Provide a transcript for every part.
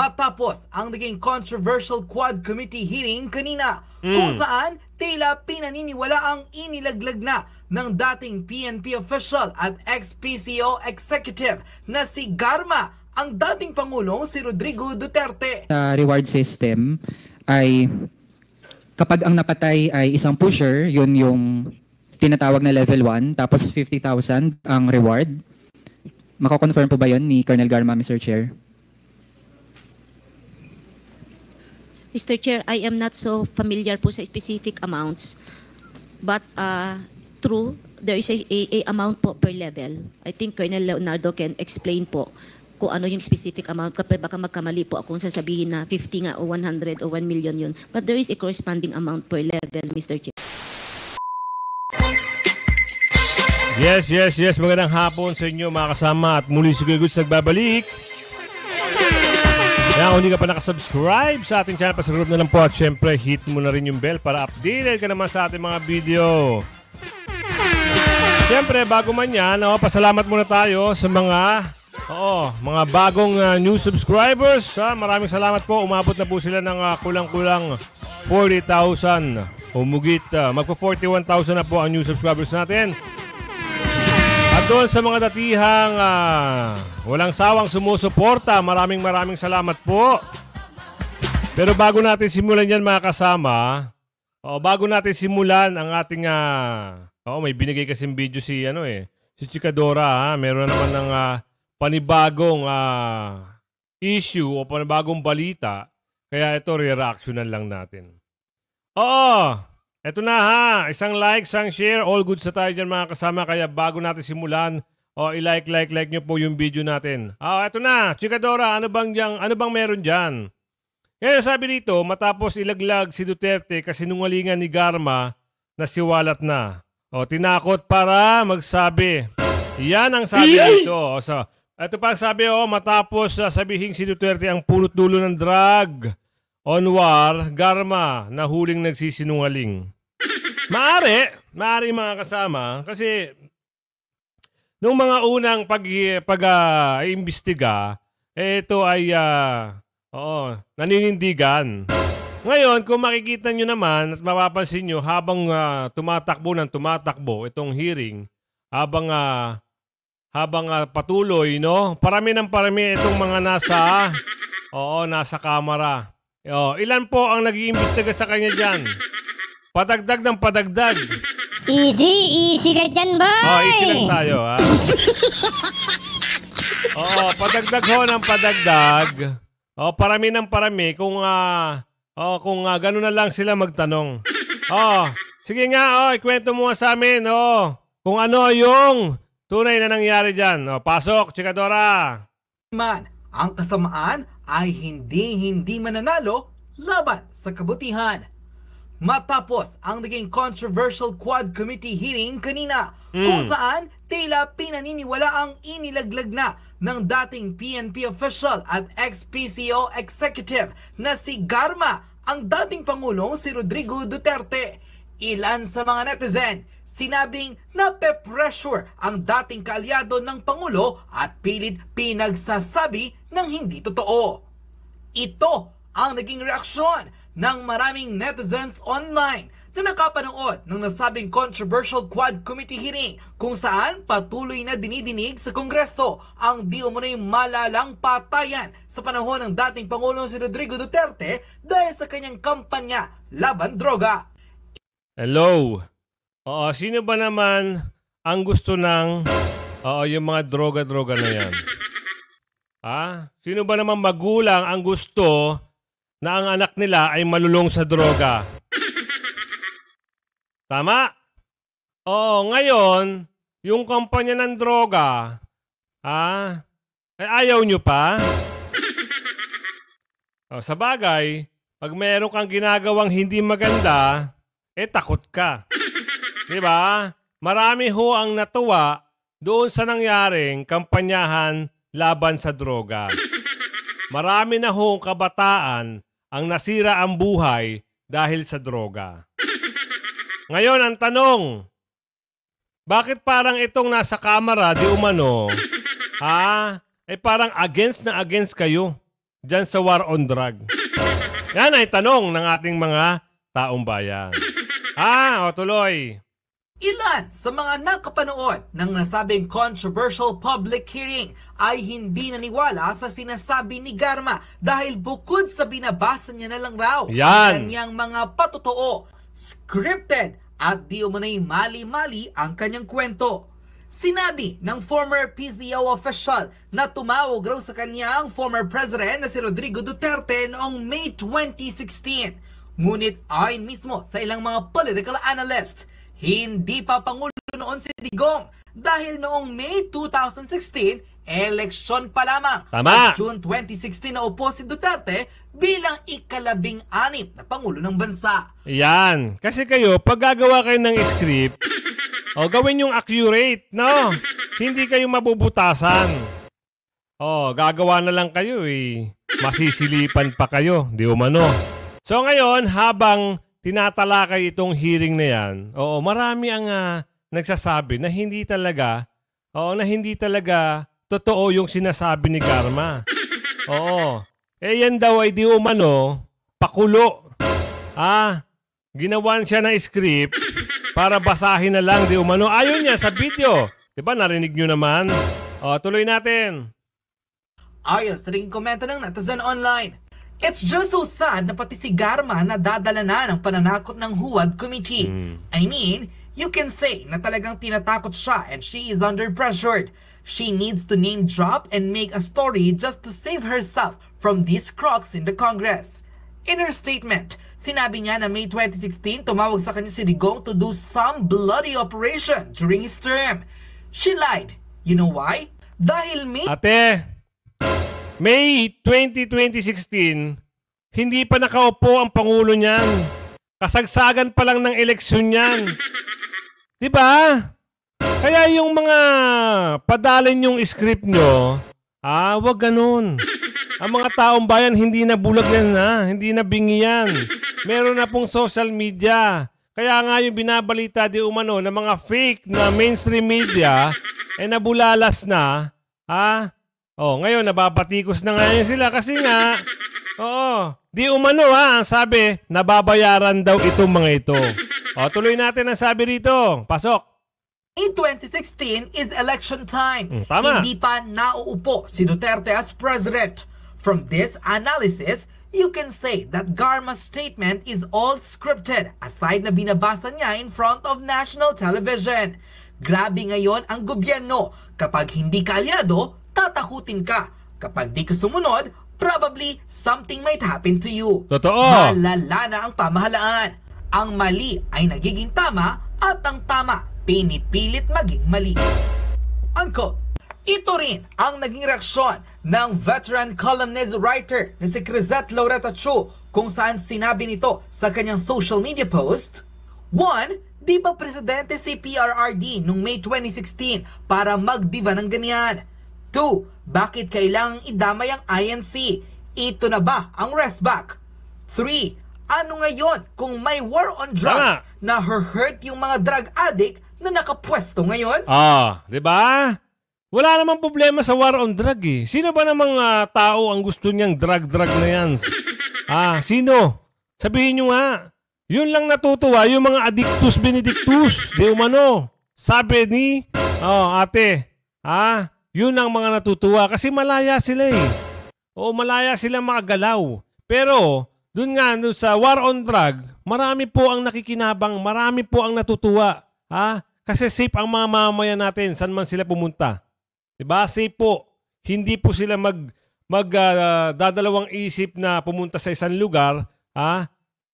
Matapos ang naging controversial Quad Committee hearing kanina kung saan tila pinaniniwala ang inilaglag na ng dating PNP official at ex-PCO executive na si Garma ang dating Pangulong si Rodrigo Duterte. Sa reward system ay kapag ang napatay ay isang pusher, yun yung tinatawag na level 1, tapos 50,000 ang reward. Mako-confirm po ba yun ni Colonel Garma, Mr. Chair? Mr. Chair, I am not so familiar po sa specific amounts. But true, there is a amount po per level. I think Colonel Leonardo can explain po kung ano yung specific amount. Kapag baka magkamali po akong sasabihin na 50 nga o 100 o 1 million yun. But there is a corresponding amount per level, Mr. Chair. Yes. Magandang hapon sa inyo mga kasama at muli si Kuya Goods nagbabalik. Kaya kung hindi ka pa nakasubscribe sa ating channel, pa sa group na lang po at syempre hit mo na rin yung bell para updated ka naman sa ating mga video. Syempre bago man yan, pasalamat muna tayo sa mga bagong new subscribers. Maraming salamat po, umabot na po sila ng kulang-kulang 40,000. Umugit, magpo-41,000 na po ang new subscribers natin. At doon sa mga datihang walang sawang sumusuporta, maraming salamat po. Pero bago natin simulan yan mga kasama, bago natin simulan ang ating, may binigay kasing video si Chikadora, meron naman ng panibagong issue o panibagong balita, kaya ito re-reactionan lang natin. Eto na isang like, isang share, all good sa tayo dyan mga kasama. Kaya bago natin simulan, i-like nyo po yung video natin. Eto na, Chikadora, ano bang meron dyan? Kaya sabi dito, matapos ilaglag si Duterte kasi nungalingan ni Garma na siwalat na. Tinakot para magsabi. Yan ang sabi dito. Ito pa sabi, matapos sabihin si Duterte ang punot dulo ng drug on war, Garma na huling nagsisinungaling. Maaari mga kasama kasi nung mga unang pag-iimbestiga, ito ay naninindigan. Ngayon, kung makikita nyo naman at mapapansin nyo habang tumatakbo itong hearing, habang patuloy, parami itong mga nasa kamera. Ilan po ang nag-iimbestiga sa kanya dyan? Padagdag ng padagdag. Easy ka dyan, boy! Easy lang tayo, ha? Padagdag ng padagdag. Parami ng parami kung gano'n na lang sila magtanong. Sige nga, ikwento mo sa amin, kung ano yung tunay na nangyari dyan. Pasok, Chikadora! Ang kasamaan ay hindi mananalo laban sa kabutihan. Matapos ang naging controversial Quad Committee hearing kanina kung saan tila pinaniniwala ang inilaglag na ng dating PNP official at ex-PCO executive na si Garma ang dating Pangulong si Rodrigo Duterte. Ilan sa mga netizen sinabing nape-pressure ang dating kaalyado ng Pangulo at pilit pinagsasabi ng hindi totoo. Ito ang naging reaksyon ng maraming netizens online na nakapanood ng nasabing controversial Quad Committee hearing kung saan patuloy na dinidinig sa Kongreso ang di umano'y malalang patayan sa panahon ng dating Pangulong si Rodrigo Duterte dahil sa kanyang kampanya laban droga. Hello. Sino ba naman ang gusto ng yung mga droga-droga na yan? Sino ba naman magulang ang gusto na ang anak nila ay malulong sa droga? Tama? Ngayon, yung kampanya ng droga, ay ayaw nyo pa? Sa bagay, pag meron kang ginagawang hindi maganda, takot ka. Diba? Marami ho ang natuwa doon sa nangyaring kampanyahan laban sa droga. Marami na ho kabataan ang nasira ang buhay dahil sa droga. Ngayon, ang tanong, bakit parang itong nasa kamera, di umano, ay parang against na against kayo? dyan sa war on drug? Yan ay tanong ng ating mga taong bayan. O tuloy. Ilan sa mga nakapanood ng nasabing controversial public hearing ay hindi naniwala sa sinasabi ni Garma dahil bukod sa binabasa niya na lang raw ang Yan. kanyang mga patotoo, scripted at di umunay mali-mali ang kanyang kwento. Sinabi ng former PCO official na tumawag raw sa kanya ang former president na si Rodrigo Duterte noong May 2016. Ngunit ayon mismo sa ilang mga political analysts, hindi pa Pangulo noon si Digong dahil noong May 2016, eleksyon pa lamang. Tama. At June 2016 na upo si Duterte bilang ika-16 na Pangulo ng bansa. Yan. Kasi kayo, pag gagawa kayo ng script, gawin yung accurate, no? Hindi kayo mabubutasan. Gagawa na lang kayo eh. Masisilipan pa kayo, di umano. So ngayon, habang tinatalakay itong hearing na yan, marami ang nagsasabi na hindi talaga totoo yung sinasabi ni Garma. Yan daw ay di umano, pakulo. Ginawan siya ng script para basahin na lang di umano. Ayon niya sa video. Diba narinig nyo naman? Tuloy natin. Ayon sa ring komento ng netizen online, it's just so sad na pati si Garma nadadala na ng pananakot ng HUAD Committee. I mean, you can say na talagang tinatakot siya and she is under pressured. She needs to name drop and make a story just to save herself from these crocs in the Congress. In her statement, sinabi niya na May 2016 tumawag sa kanya si Digong to do some bloody operation during his term. She lied. You know why? Dahil May 2016, hindi pa nakaupo ang Pangulo niyan. Kasagsagan pa lang ng eleksyon niyan. Diba? Kaya yung mga padalin yung script nyo, wag ganun. Ang mga taong bayan hindi na bulag yan hindi na bingi yan. Meron na pong social media. Kaya nga yung binabalita di umano ng mga fake na mainstream media, nabulalas na, ngayon, nababatikos na ngayon sila kasi nga, di umano ang sabi, nababayaran daw itong mga ito. Tuloy natin ang sabi rito. Pasok. In 2016 is election time. Tama. Hindi pa nauupo si Duterte as president. From this analysis, you can say that Garma's statement is all scripted aside na binabasa niya in front of national television. Grabe ngayon ang gobyerno. Kapag hindi ka aliado, tatakutin ka. Kapag di ka sumunod, probably something might happen to you. Totoo. Malala na ang pamahalaan. Ang mali ay nagiging tama at ang tama pinipilit maging mali. Uncle, ito rin ang naging reaksyon ng veteran columnist writer na si Crisette Laureta Chu kung saan sinabi nito sa kanyang social media post, 1. Di ba presidente si PRRD noong May 2016 para magdiva ng ganyan? 2. Bakit kailangang idamay ang INC? Ito na ba ang restback? 3. Ano ngayon kung may war on drugs na hurt yung mga drug addict na nakapwesto ngayon? Di ba? Wala namang problema sa war on drug eh. Sino ba namang tao ang gusto niyang drug na yan? Sino? Sabihin nyo nga. Yun lang natutuwa, yung mga addictus benedictus. Di umano. Sabi ni, ate, yun ang mga natutuwa kasi malaya sila eh. Malaya sila makagalaw. Pero, dun sa war on drug, marami po ang nakikinabang, marami po ang natutuwa. Kasi safe ang mga mamamayan natin, saan man sila pumunta. Diba? Safe po. Hindi po sila dadalawang isip na pumunta sa isang lugar,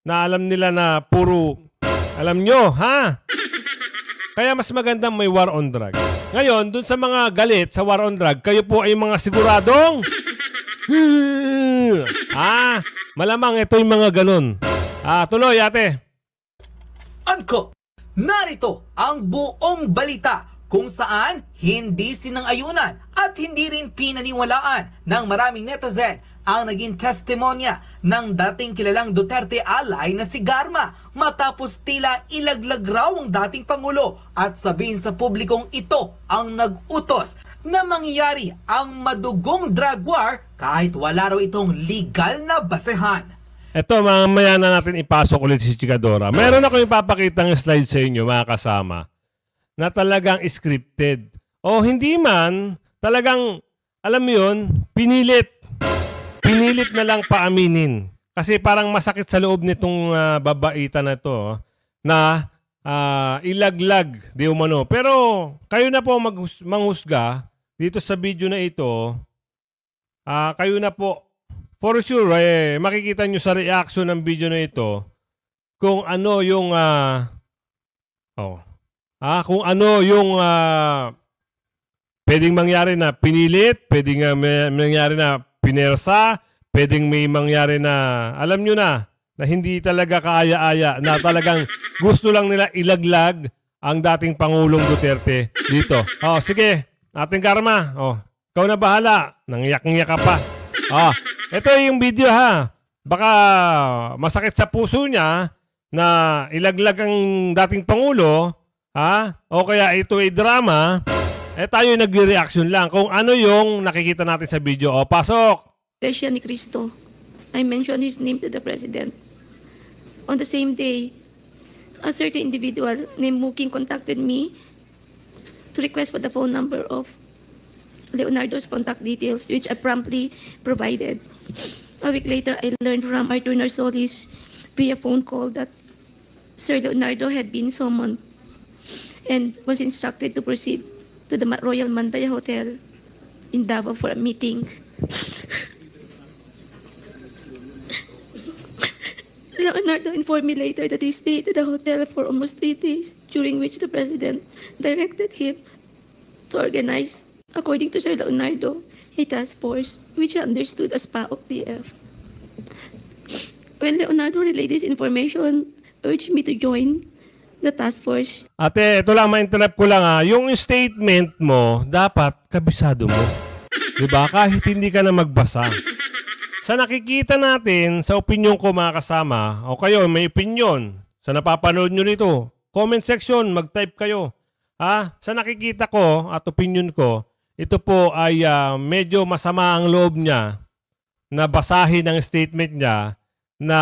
na alam nila na puro, alam nyo, Kaya mas magandang may war on drug. Ngayon, dun sa mga galit sa war on drug, kayo po ay mga siguradong malamang ito yung mga ganun. Tuloy, ate. Uncle, narito ang buong balita kung saan hindi sinang-ayunan at hindi rin pinaniwalaan ng maraming netizen ang naging testimonya ng dating kilalang Duterte ally na si Garma matapos tila ilaglag raw ang dating Pangulo at sabihin sa publikong ito ang nag-utos na mangyayari ang madugong drug war kahit wala raw itong legal na basehan. Ito, mamaya na natin ipasok ulit si Chikadora. Meron ako ipapakitang slide sa inyo, mga kasama, na talagang scripted. O hindi man, talagang, alam mo yun, pinilit. Pinilit na lang paaminin. Kasi parang masakit sa loob nitong babaitan na ito na ilaglag, di umano. Pero kayo na po manghusga dito sa video na ito. Kayo na po. For sure, makikita nyo sa reaction ng video na ito kung ano yung kung ano yung pwedeng mangyari na pinilit, pwedeng mangyari na pinersa, pwedeng may mangyari na alam nyo na hindi talaga kaaya-aya, na talagang gusto lang nila ilaglag ang dating Pangulong Duterte dito. Sige, ating karma. Ikaw na bahala. Nangyak-ngyak ka pa. Ito yung video ha. Baka masakit sa puso niya na ilaglag ang dating Pangulo, o kaya ito ay drama, tayo nagre-reaction lang kung ano yung nakikita natin sa video. Pasok! Iglesia ni Cristo. I mentioned his name to the President. On the same day, a certain individual named Muking contacted me to request for the phone number of Leonardo's contact details, which I promptly provided. A week later, I learned from Arthur Narsolis via phone call that Sir Leonardo had been summoned and was instructed to proceed to the Royal Mandaya Hotel in Davao for a meeting. Leonardo informed me later that he stayed at the hotel for almost 3 days, during which the President directed him to organize, according to Sir Leonardo, a task force, which he understood as PAOK-TF. When Leonardo relayed this information, urged me to join the task force. Ate, ito lang, ma-interrupt ko lang yung statement mo, dapat kabisado mo. Diba? Kahit hindi ka na magbasa. Sa nakikita natin, sa opinion ko mga kasama, o kayo may opinion, sa napapanood nyo nito, comment section, mag-type kayo. Sa nakikita ko at opinion ko, ito po ay medyo masama ang loob niya na basahin ang statement niya na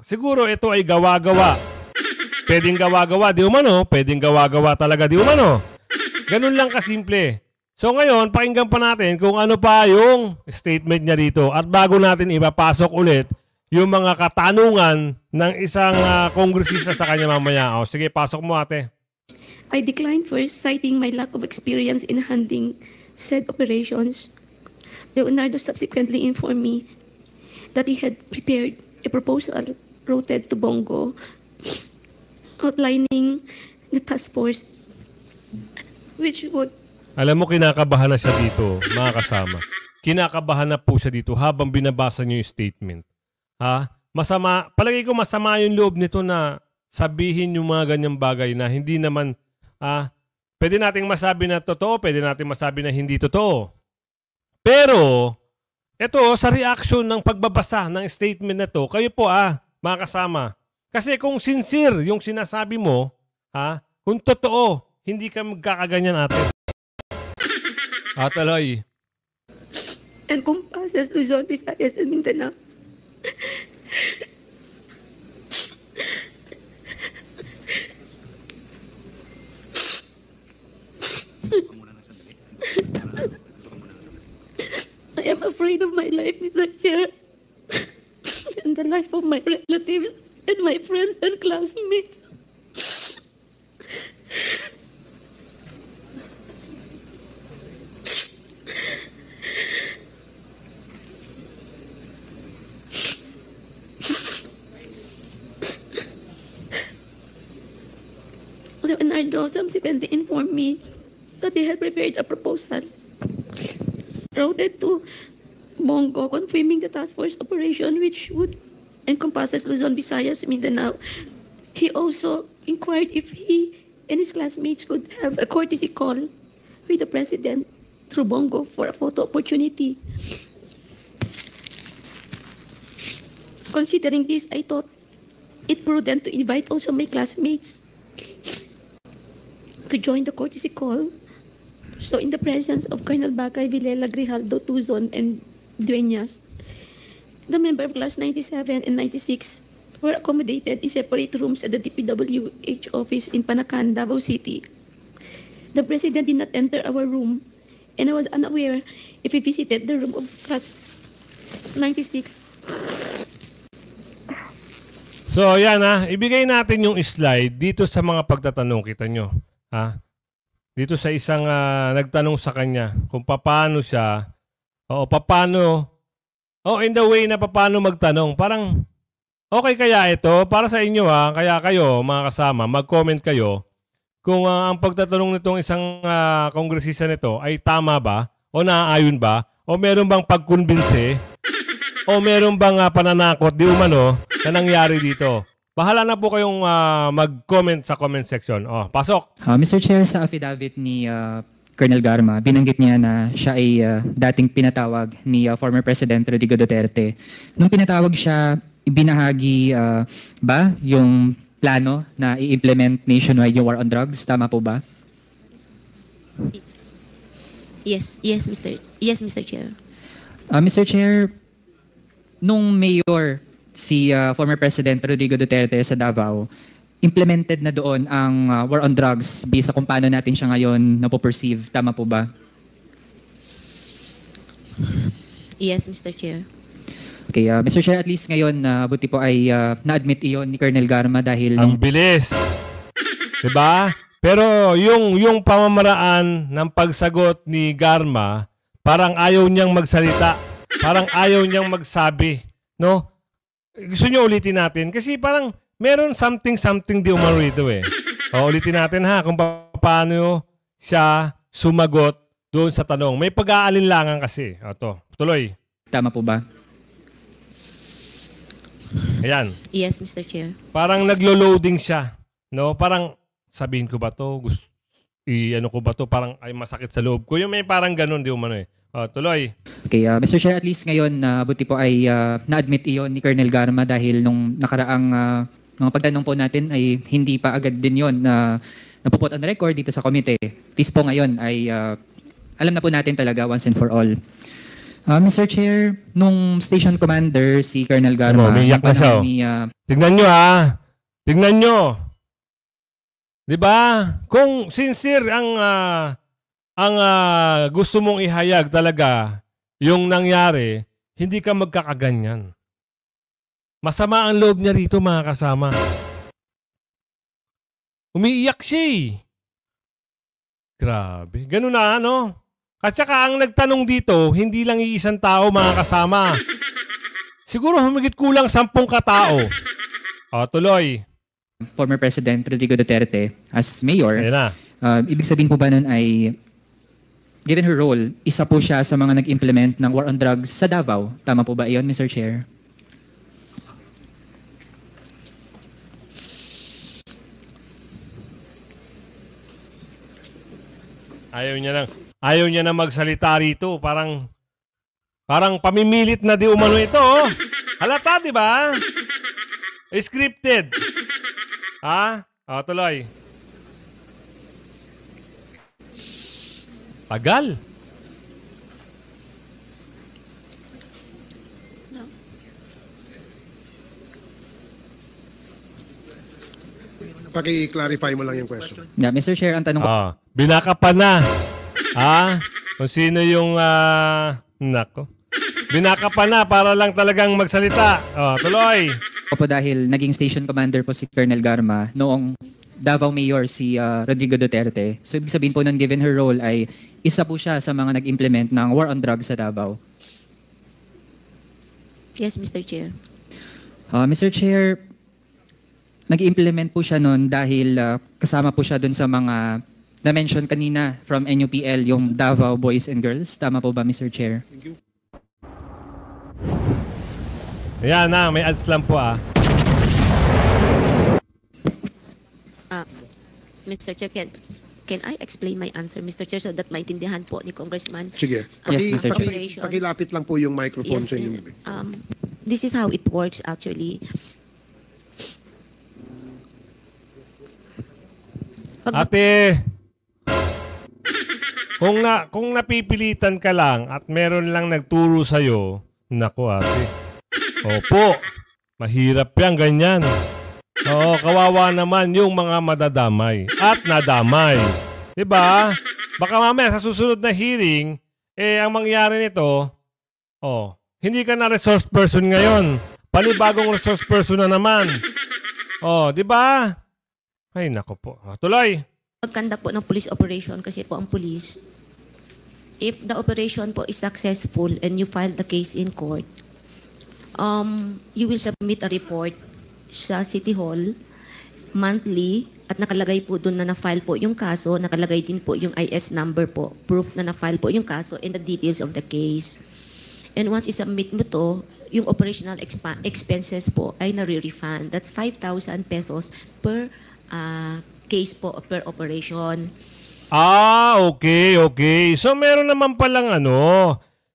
siguro ito ay gawa-gawa. Pwedeng gawa-gawa, di umano. Pwedeng gawa-gawa talaga, di umano. Ganun lang kasimple. So ngayon, pakinggan pa natin kung ano pa yung statement niya dito. At bago natin ipapasok ulit yung mga katanungan ng isang kongresista sa kanya mamaya. Sige, pasok mo ate. I declined first, citing my lack of experience in handling said operations. Leonardo subsequently informed me that he had prepared a proposal routed to Bongo outlining the task force which would... Alam mo, kinakabahan na siya dito, mga kasama. Kinakabahan na po siya dito habang binabasa niyo yung statement. Masama, palagi ko masama yung loob nito na sabihin yung mga ganyang bagay na hindi naman... pwede nating masabi na totoo, pwede nating masabi na hindi totoo. Pero, ito sa reaction ng pagbabasa ng statement na to, kayo po mga kasama. Kasi kung sincere yung sinasabi mo, kung totoo, hindi ka magkakaganyan ate. Taloy. Encompasses Luzon, Visayas, and Mindanao. I am afraid of my life, Mr. Chair, and the life of my relatives and my friends and classmates. Leonardo subsequently informed me that they had prepared a proposal routed to Bongo, confirming the task force operation which would encompass Luzon, Visayas, Mindanao. He also inquired if he and his classmates could have a courtesy call with the President through Bongo for a photo opportunity. Considering this, I thought it prudent to invite also my classmates to join the courtesy call So in the presence of Colonel Bacay, Villela, Grijaldo, Tuzon, and Dueñas, the member of class 97 and 96 were accommodated in separate rooms at the DPWH office in Panacan, Davao City. The president did not enter our room, and I was unaware if he visited the room of class 96. So, yan ibigay natin yung slide dito sa mga pagtatanong. Kita nyo. Dito sa isang nagtanong sa kanya kung paano siya, in the way na paano magtanong. Parang, okay kaya ito? Para sa inyo kaya kayo, mga kasama, mag-comment kayo kung ang pagtatanong nitong isang kongresista nito ay tama ba? O naaayon ba? O meron bang pagkumbinse? O meron bang pananakot di umano na nangyari dito? Bahala na po kayong mag-comment sa comment section. Pasok! Mr. Chair, sa affidavit ni Colonel Garma, binanggit niya na siya ay dating pinatawag ni former President Rodrigo Duterte. Nung pinatawag siya, ibinahagi ba yung plano na i-implement nationwide yung war on drugs? Tama po ba? Yes, Mr. Chair. Mr. Chair, nung mayor si former President Rodrigo Duterte sa Davao, implemented na doon ang war on drugs based sa kung paano natin siya ngayon napoperceive. Tama po ba? Yes, Mr. Chair. Okay, Mr. Chair, at least ngayon, buti po ay na-admit iyon ni Colonel Garma dahil... Ang bilis! Diba? Pero yung pamamaraan ng pagsagot ni Garma, parang ayaw niyang magsalita. Parang ayaw niyang magsabi. No? Gusto niyo ulitin natin? Kasi parang meron something di umano rito ulitin natin kung paano siya sumagot doon sa tanong. May pag-aalinlangan kasi. Ito, tuloy. Tama po ba? Ayan. Yes, Mr. Chair. Parang naglo-loading siya. No? Parang sabihin ko ba to? I-ano ko ba to? Parang ay masakit sa loob ko. Yung may parang ganun di umano tuloy. Okay, Mr. Chair, at least ngayon, buti po ay na-admit iyon ni Colonel Garma dahil nung nakaraang mga pagtanong po natin ay hindi pa agad din yon na napuput on record dito sa komite. At least po ngayon ay alam na po natin talaga once and for all. Mr. Chair, nung station commander si Colonel Garma, umiiyak na siya. Tignan nyo Tignan nyo. Diba? Kung sincere ang gusto mong ihayag talaga yung nangyari, hindi ka magkakaganyan. Masama ang loob niya rito, mga kasama. Umiiyak siya Grabe. Ganun na, At saka ang nagtanong dito, hindi lang iisang tao, mga kasama. Siguro humigit kulang 10 katao. Tuloy. Former President Rodrigo Duterte as mayor. Ayan na. Ibig sabihin po ba nun ay given her role, isa po siya sa mga nag-implement ng war on drugs sa Davao. Tama po ba iyon, Mr. Chair? Ayaw niya na magsalita rito. Parang pamimilit na di umano ito. Halata, di ba? Scripted. Tuloy. Tagal. No. Paki-clarify mo lang yung question. Yeah, Mr. Chair, ang tanong ko... Binakapan na. Kung sino yung... Nako. Binakapan na para lang talagang magsalita. Tuloy. po dahil naging station commander po si Colonel Garma noong Davao Mayor si Rodrigo Duterte. So ibig sabihin po nun, given her role ay isa po siya sa mga nag-implement ng war on drugs sa Davao. Yes, Mr. Chair. Mr. Chair, nag-implement po siya nun dahil kasama po siya dun sa mga na-mention kanina from NUPL, yung Davao Boys and Girls. Tama po ba, Mr. Chair? Thank you. Ayan na, may ads lang po Mr. Chair, can I explain my answer, Mr. Chair, so that maintindihan po ni Congressman? Sige. Yes, Mr. Chair. Pakilapit lang po yung microphone sa inyo. This is how it works actually. Ate! Kung napipilitan ka lang at meron lang nagturo sa'yo, naku ate. Opo, mahirap yan, ganyan. Oo, kawawa naman yung mga madadamay at nadamay. Diba? Baka mamaya sa susunod na hearing, ang mangyari nito, hindi ka na resource person ngayon. Panibagong resource person na naman. Diba? Ay, naku po. Tuloy. Pagkanda po ng police operation kasi po ang police, if the operation po is successful and you file the case in court, you will submit a report sa City Hall monthly at nakalagay po doon na na-file po yung kaso, nakalagay din po yung IS number po, proof na na-file po yung kaso and the details of the case. And once i-submit mo to, yung operational expenses po ay nare-refund. That's 5,000 pesos per case po, per operation. Okay. So, meron naman palang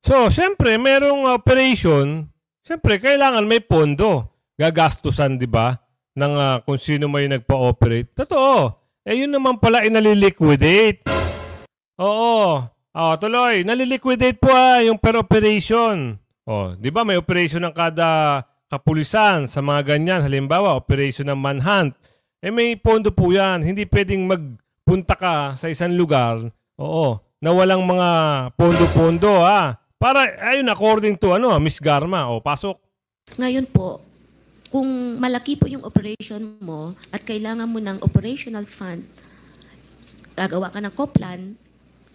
So, siyempre, merong operation, siyempre, kailangan may pondo. Gagastusan, di ba? Ng kung sino may nagpa-operate. Totoo. Yun naman pala inaliliquidate. Oo. Tuloy. Naliliquidate po yung per operation. Di ba? May operation ng kada kapulisan sa mga ganyan. Halimbawa, operation ng manhunt. May pondo po yan. Hindi pwedeng magpunta ka sa isang lugar, na walang mga pondo-pondo, Para, ayun, according to, Miss Garma, pasok. Ngayon po, kung malaki po yung operation mo at kailangan mo ng operational fund, gagawa ka ng COPLAN,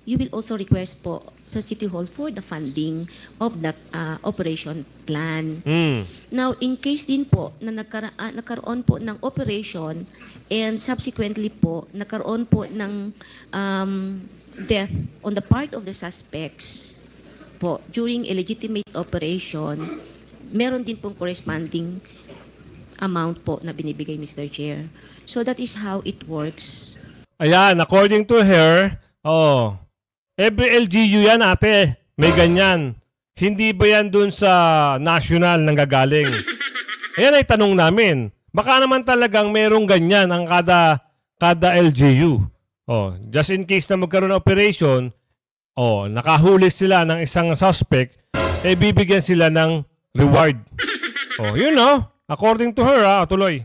you will also request po sa City Hall for the funding of that operation plan. Now, in case din po na nagkaroon po ng operation and subsequently po nagkaroon po ng death on the part of the suspects po during a legitimate operation, meron din pong corresponding amount po na binibigay, Mr. Chair. So that is how it works. Ayan, according to her, every LGU yan, ate. May ganyan. Hindi ba yan dun sa national nanggagaling? Ayan ay tanong namin. Baka naman talagang merong ganyan ang kada LGU. Just in case na magkaroon ng operation, nakahuli sila ng isang suspect, bibigyan sila ng reward. Yun according to her, tuloy.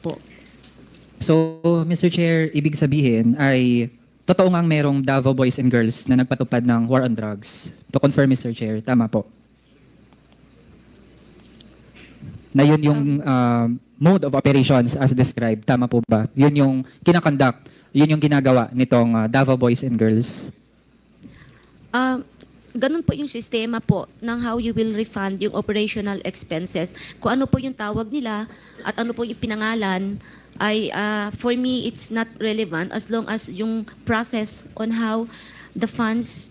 Po. So, Mr. Chair, ibig sabihin ay totoo ngang merong Davao Boys and Girls na nagpatupad ng war on drugs. To confirm, Mr. Chair, tama po. Na yun yung mode of operations as described. Tama po ba? Yun yung kinakonduct, yun yung ginagawa nitong Davao Boys and Girls. Ganun po yung sistema po ng how you will refund yung operational expenses. Kung ano po yung tawag nila at ano po yung pinangalan, ay for me, it's not relevant as long as yung process on how the funds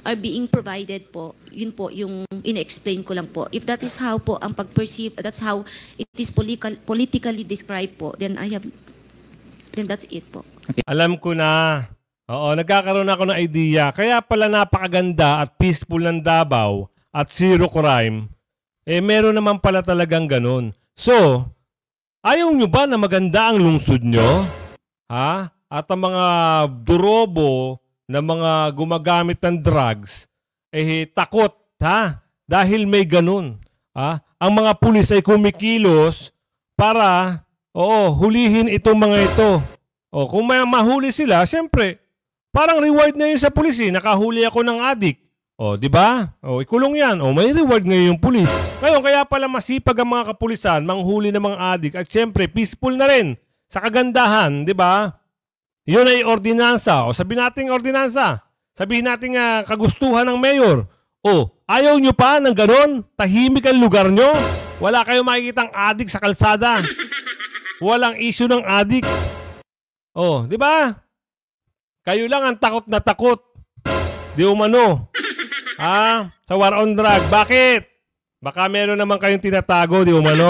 are being provided po, yun po yung in-explain ko lang po. If that is how po ang pag-perceive, that's how it is politically described po, then that's it po. Okay. Alam ko na. Nagkakaroon ako ng idea. Kaya pala napakaganda at peaceful ng Davao at zero crime. Meron naman pala talagang ganun. So, ayaw nyo ba na maganda ang lungsod nyo? At ang mga durobo na mga gumagamit ng drugs, takot, dahil may ganun. Ang mga pulis ay kumikilos para, hulihin itong mga ito. Kung may mahuli sila, siyempre, parang reward na yun sa pulis. Nakahuli ako ng adik. Di ba? Ikulong yan. May reward ngayon yung pulis. Ngayon, kaya pala masipag ang mga kapulisan, manghuli ng mga adik. At siyempre, peaceful na rin sa kagandahan, di ba? Yun ay ordinansa. Sabihin natin ordinansa. Sabihin natin kagustuhan ng mayor. Ayaw nyo pa ng ganon? Tahimik ang lugar nyo? Wala kayong makikitang adik sa kalsada. Walang issue ng adik. Di ba? Kayo lang ang takot na takot. Di umano. Sa war on drug. Bakit? Baka meron naman kayong tinatago, di umano.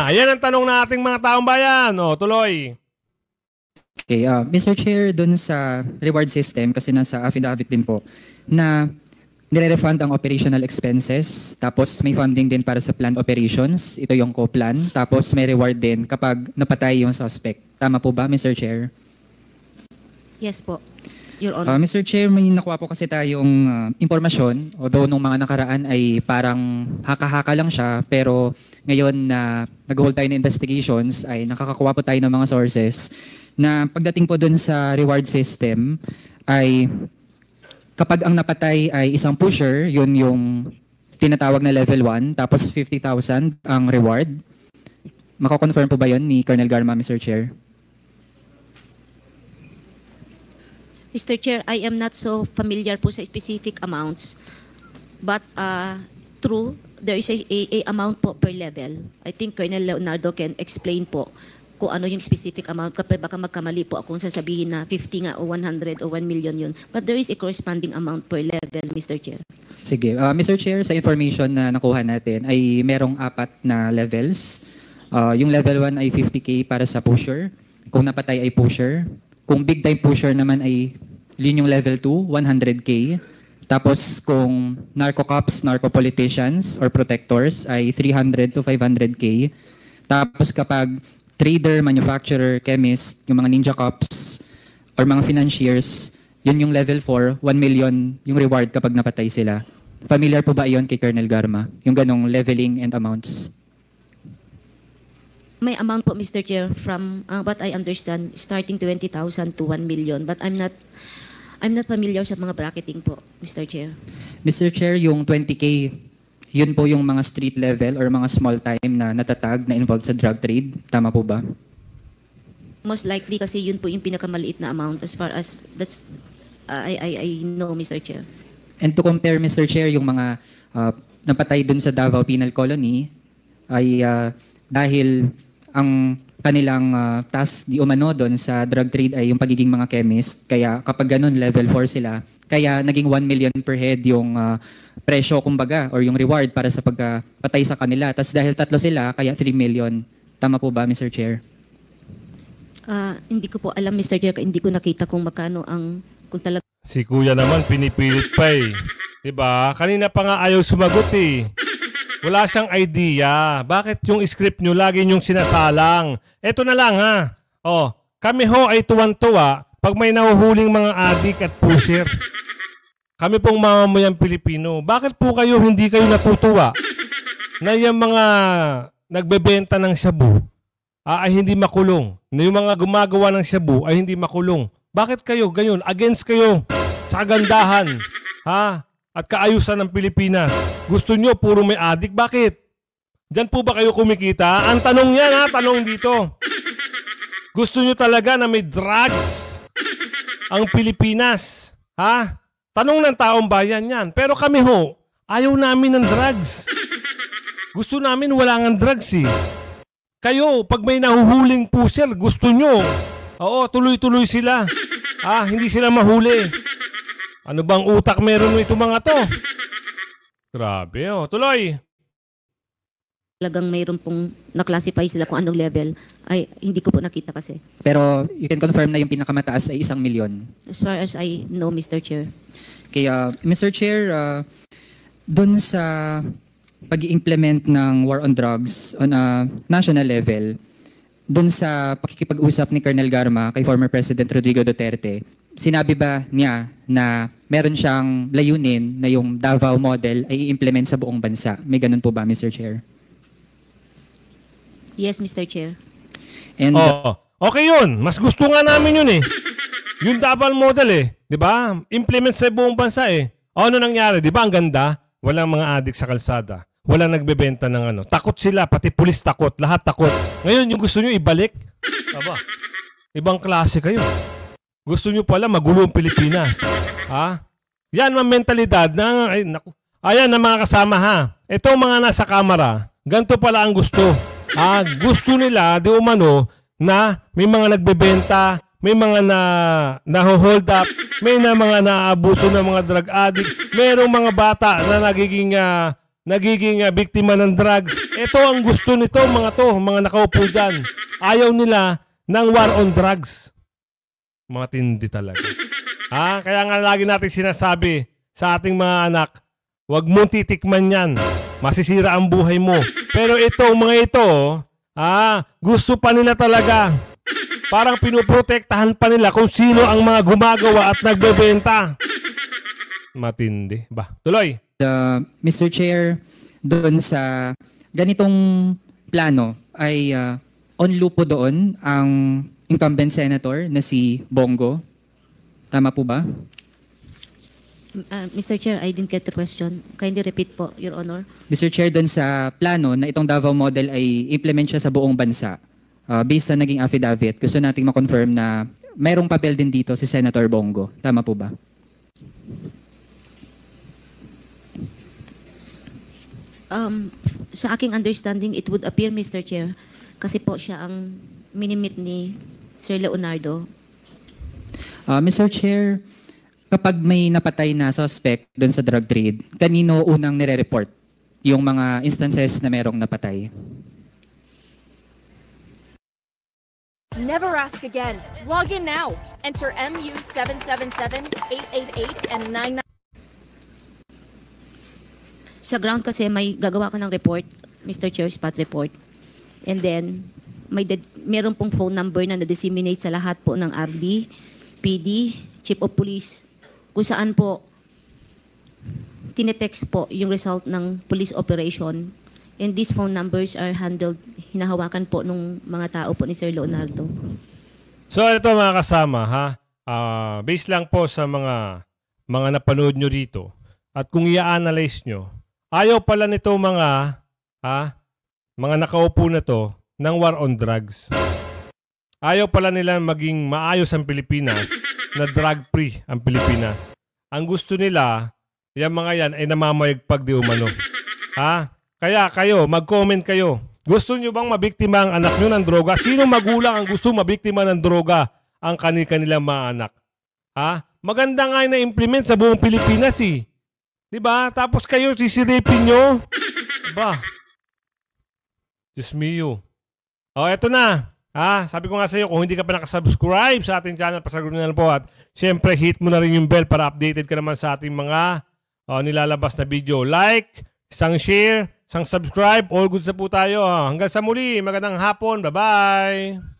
Ayan ang tanong nating mga taong bayan. Tuloy. Okay, Mr. Chair, dun sa reward system, kasi nasa affidavit din po, na nire-refund ang operational expenses, tapos may funding din para sa planned operations, ito yung co-plan, tapos may reward din kapag napatay yung suspect. Tama po ba, Mr. Chair? Yes po. Your Honor. Mr. Chair, may nakuha po kasi tayong impormasyon. Although nung mga nakaraan ay parang haka-haka lang siya, pero ngayon na nag-hold tayo ng investigations ay nakakakuha po tayo ng mga sources na pagdating po dun sa reward system ay kapag ang napatay ay isang pusher, yun yung tinatawag na level 1, tapos 50,000 ang reward. Mako-confirm po ba yun ni Colonel Garma, Mr. Chair? Mr. Chair, I am not so familiar po sa specific amounts. But true, there is a amount po per level. I think Colonel Leonardo can explain po kung ano yung specific amount. Kapag baka magkamali po akong sasabihin na 50 nga o 100 o 1 million yun. But there is a corresponding amount per level, Mr. Chair. Sige. Mr. Chair, sa information na nakuha natin ay merong 4 na levels. Yung level 1 ay 50K para sa pusher. Kung napatay ay pusher. Kung big time pusher naman ay yun yung level 2, 100K. Tapos kung narco-cops, narco-politicians, or protectors ay 300 to 500K. Tapos kapag trader, manufacturer, chemist, yung mga ninja cops, or mga financiers, yun yung level 4, 1 million yung reward kapag napatay sila. Familiar po ba iyon kay Colonel Garma? Yung ganong leveling and amounts? May amount po, Mr. Chair, from what I understand, starting 20,000 to 1 million. But I'm not familiar sa mga bracketing po, Mr. Chair. Mr. Chair, yung 20K, yun po yung mga street level or mga small time na natatag na involved sa drug trade. Tama po ba? Most likely kasi yun po yung pinakamaliit na amount as far as that's I know, Mr. Chair. And to compare, Mr. Chair, yung mga napatay dun sa Davao Penal Colony ay dahil ang kanilang task di umano doon sa drug trade ay yung pagiging mga chemist. Kaya kapag ganun, level 4 sila. Kaya naging 1 million per head yung presyo, kumbaga, or yung reward para sa pagpatay sa kanila. Tapos dahil 3 sila, kaya 3 million. Tama po ba, Mr. Chair? Hindi ko po alam, Mr. Chair. Hindi ko nakita kung magkano ang... Kung talaga... Si Kuya naman pinipilit pa eh. Diba? Kanina pa nga ayaw sumagot eh. Wala siyang idea. Bakit yung script nyo lagi nyong sinasalang? Eto na lang ha. Kami ho ay tuwan-tuwa pag may nahuhuling mga adik at pusher. Kami pong mamamayang Pilipino. Bakit po hindi kayo natutuwa na yung mga nagbebenta ng shabu ay hindi makulong? Na yung mga gumagawa ng shabu ay hindi makulong? Bakit kayo ganyan? Against kayo sa kagandahan, ha? At kaayusan ng Pilipinas. Gusto nyo puro may adik? Bakit? Diyan po ba kayo kumikita? Ang tanong yan ha, tanong dito. Gusto nyo talaga na may drugs ang Pilipinas? Ha? Tanong ng taong bayan yan. Pero kami ho, ayaw namin ng drugs. Gusto namin wala ng drugs eh. Kayo, pag may nahuhuling pusher, gusto nyo. Oo, tuloy-tuloy sila. Hindi sila mahuli. Ano bang utak meron mo itong mga to? Grabe, tuloy. Talagang mayroon pong na-classify sila kung anong level. Ay, hindi ko po nakita kasi. Pero you can confirm na yung pinakamataas ay 1 million. As far as I know, Mr. Chair. Kaya, Mr. Chair, dun sa pag-i-implement ng war on drugs on a national level, dun sa pakikipag-usap ni Colonel Garma kay former President Rodrigo Duterte, sinabi ba niya na meron siyang layunin na yung Davao model ay i-implement sa buong bansa? May ganun po ba, Mr. Chair? Yes, Mr. Chair. And, okay yun. Mas gusto nga namin yun eh. Yung Davao model eh. Diba? Implement sa buong bansa eh. Ano nangyari? Diba ang ganda? Walang mga adik sa kalsada. Walang nagbebenta ng ano. Takot sila. Pati pulis takot. Lahat takot. Ngayon yung gusto nyo ibalik? Aba, ibang klase kayo. Gusto nyo pala magulo ang Pilipinas. Ha? Yan ang mentalidad na... Ayan ang mga kasama ha. Ito mga nasa kamera. Ganito pala ang gusto. Gusto nila di umano na may mga nagbebenta, may mga na-hold up, may mga naabuso ng mga drug addict, mayroong mga bata na nagiging biktima ng drugs. Ito ang gusto nito mga nakaupo dyan. Ayaw nila ng war on drugs. Mga tindi talaga. Kaya nga lagi natin sinasabi sa ating mga anak, huwag mong titikman yan. Masisira ang buhay mo. Pero itong mga ito, gusto pa nila talaga. Parang pinuprotektahan pa nila kung sino ang mga gumagawa at nagbebenta. Matindi. Ba, tuloy. Mr. Chair, doon sa ganitong plano ay on loop po doon ang incumbent senator na si Bongo. Tama po ba? Mr. Chair, I didn't get the question. Kindly repeat po, Your Honor. Mr. Chair, doon sa plano na itong Davao model ay implement siya sa buong bansa. Based sa naging affidavit, gusto nating ma-confirm na mayroong papel din dito si Senator Bongo. Tama po ba? Sa aking understanding, it would appear, Mr. Chair, kasi po siya ang minimit ni Sir Leonardo. Mr. Chair, kapag may napatay na suspect doon sa drug trade, kanino unang nire-report yung mga instances na merong napatay? Never ask again. Log in now. Enter MU777-888 and 99. Sa ground kasi may gagawa ko ng report, Mr. Chair, spot report. And then, meron pong phone number na na-disseminate sa lahat po ng RD, PD, Chief of Police, kung saan po tinetext po yung result ng police operation. And these phone numbers are handled, hinahawakan po nung mga tao po ni Sir Leonardo. So ito mga kasama, ha? Based lang po sa mga napanood nyo rito. At kung i-analyze nyo, ayaw pala nito mga nakaupo na to ng war on drugs. Ayaw pala nila maging maayos ang Pilipinas, na drug-free ang Pilipinas. Ang gusto nila, yung mga yan ay namamayagpag di umano. Ha? Kaya kayo, mag-comment kayo. Gusto nyo bang mabiktima ang anak nyo ng droga? Sino magulang ang gusto mabiktima ng droga ang kanilang mga anak? Ha? Maganda nga na implement sa buong Pilipinas eh. Diba? Tapos kayo sisiripin nyo. Diba? Diyos mio. O, eto na. Sabi ko nga sa iyo, kung hindi ka pa nakasubscribe sa ating channel, pasagutin na po. At syempre, hit mo na rin yung bell para updated ka naman sa ating mga nilalabas na video. Like, isang share, isang subscribe. All goods na po tayo. Hanggang sa muli. Magandang hapon. Bye-bye.